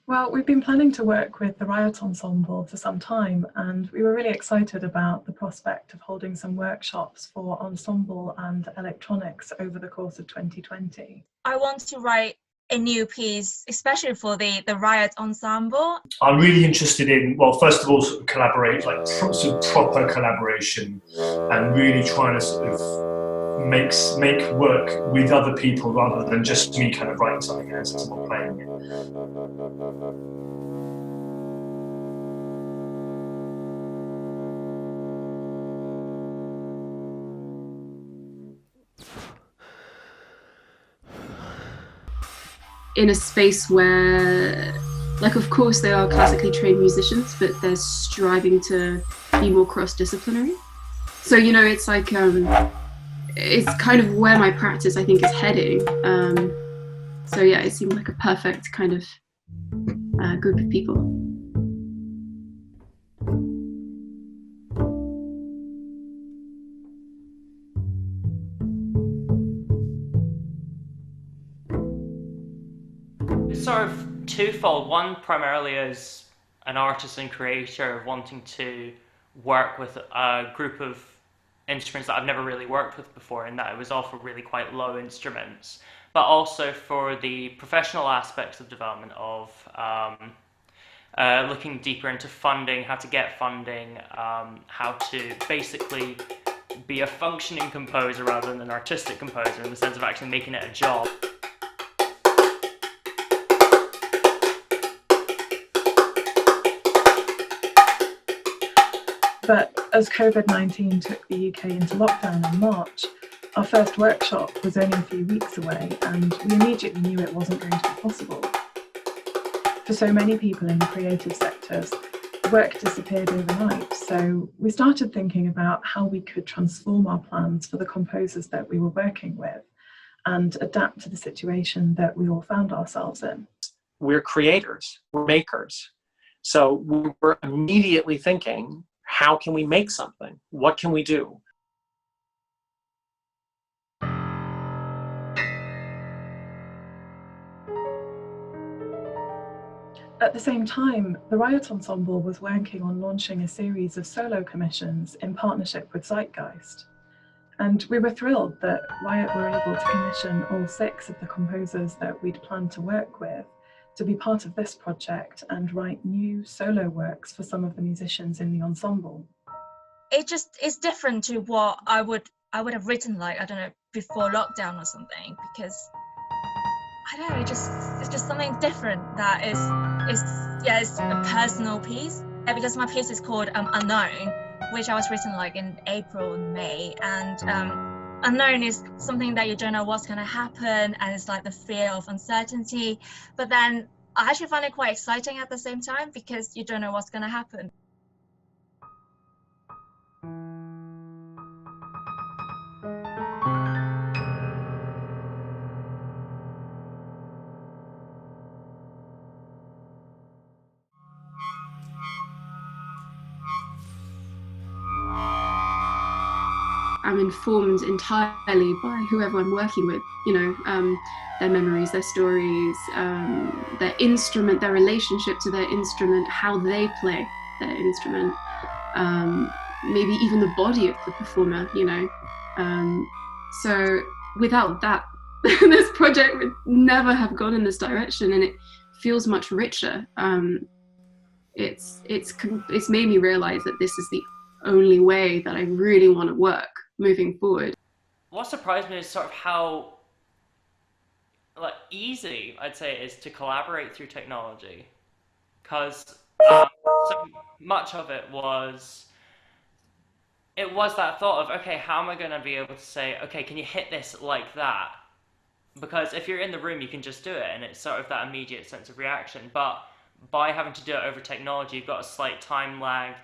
Well, we've been planning to work with the Riot Ensemble for some time, and we were really excited about the prospect of holding some workshops for ensemble and electronics over the course of 2020. I want to write a new piece, especially for the Riot Ensemble. I'm really interested in, well, first of all, sort of collaborate, like some proper collaboration, and really trying to sort of make work with other people rather than just me kind of writing something and someone playing it. In a space where, like, of course they are classically trained musicians, but they're striving to be more cross-disciplinary. So, you know, it's like, it's kind of where my practice, I think, is heading. So yeah, it seemed like a perfect kind of group of people. Sort of twofold. One, primarily as an artist and creator, wanting to work with a group of instruments that I've never really worked with before, and that it was all for really quite low instruments, but also for the professional aspects of development of looking deeper into funding, how to get funding, how to basically be a functioning composer rather than an artistic composer, in the sense of actually making it a job. But as COVID-19 took the UK into lockdown in March, our first workshop was only a few weeks away, and we immediately knew it wasn't going to be possible. For so many people in the creative sectors, work disappeared overnight, so we started thinking about how we could transform our plans for the composers that we were working with and adapt to the situation that we all found ourselves in. We're creators, we're makers. So we were immediately thinking, how can we make something? What can we do? At the same time, the Riot Ensemble was working on launching a series of solo commissions in partnership with Zeitgeist. And we were thrilled that Riot were able to commission all 6 of the composers that we'd planned to work with to be part of this project and write new solo works for some of the musicians in the ensemble. It just is different to what I would have written, like, I don't know, before lockdown or something, because I don't know, it's just something different that is it's a personal piece. Because my piece is called Unknown, which I was written like in April and May, and unknown is something that you don't know what's going to happen, and it's like the fear of uncertainty. But then I actually find it quite exciting at the same time, because you don't know what's going to happen. I'm informed entirely by whoever I'm working with, you know, their memories, their stories, their instrument, their relationship to their instrument, how they play their instrument, maybe even the body of the performer, you know. So without that, this project would never have gone in this direction, and it feels much richer. It's made me realize that this is the only way that I really want to work moving forward. What surprised me is sort of how easy I'd say it is to collaborate through technology, because so much of it was that thought of, okay, how am I going to be able to say, okay, can you hit this like that? Because if you're in the room, you can just do it, and it's sort of that immediate sense of reaction. But by having to do it over technology, you've got a slight time lag.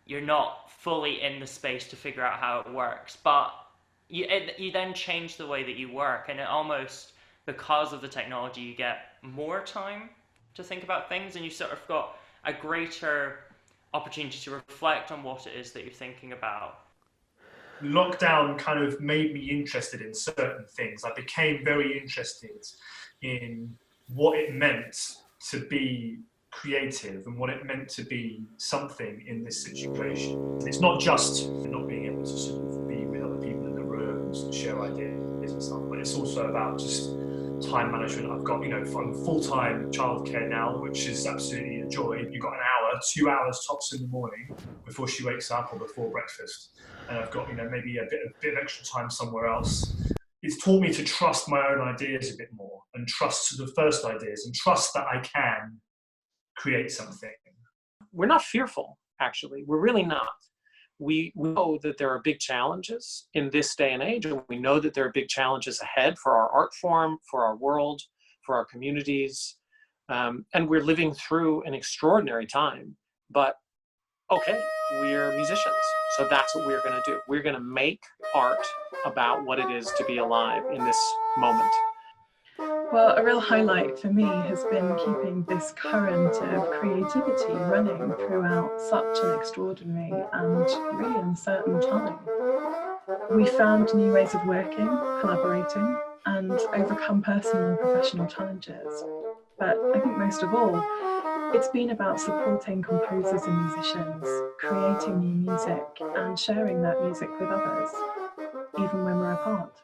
You're not fully in the space to figure out how it works, but you then change the way that you work, and it almost, because of the technology, you get more time to think about things, and you sort of got a greater opportunity to reflect on what it is that you're thinking about. Lockdown kind of made me interested in certain things. I became very interested in what it meant to be creative and what it meant to be something in this situation. It's not just not being able to sort of be with other people in the rooms and share ideas and stuff, but it's also about just time management. I've got, I'm full-time childcare now, which is absolutely a joy. You've got an hour, 2 hours tops in the morning before she wakes up or before breakfast. And I've got, maybe a bit of extra time somewhere else. It's taught me to trust my own ideas a bit more and trust the first ideas and trust that I can create something. We're not fearful, actually. We're really not. We know that there are big challenges in this day and age, and we know that there are big challenges ahead for our art form, for our world, for our communities. And we're living through an extraordinary time. But okay, we're musicians, so that's what we're going to do. We're going to make art about what it is to be alive in this moment. Well, a real highlight for me has been keeping this current of creativity running throughout such an extraordinary and really uncertain time. We found new ways of working, collaborating, and overcome personal and professional challenges. But I think most of all, it's been about supporting composers and musicians, creating new music, and sharing that music with others, even when we're apart.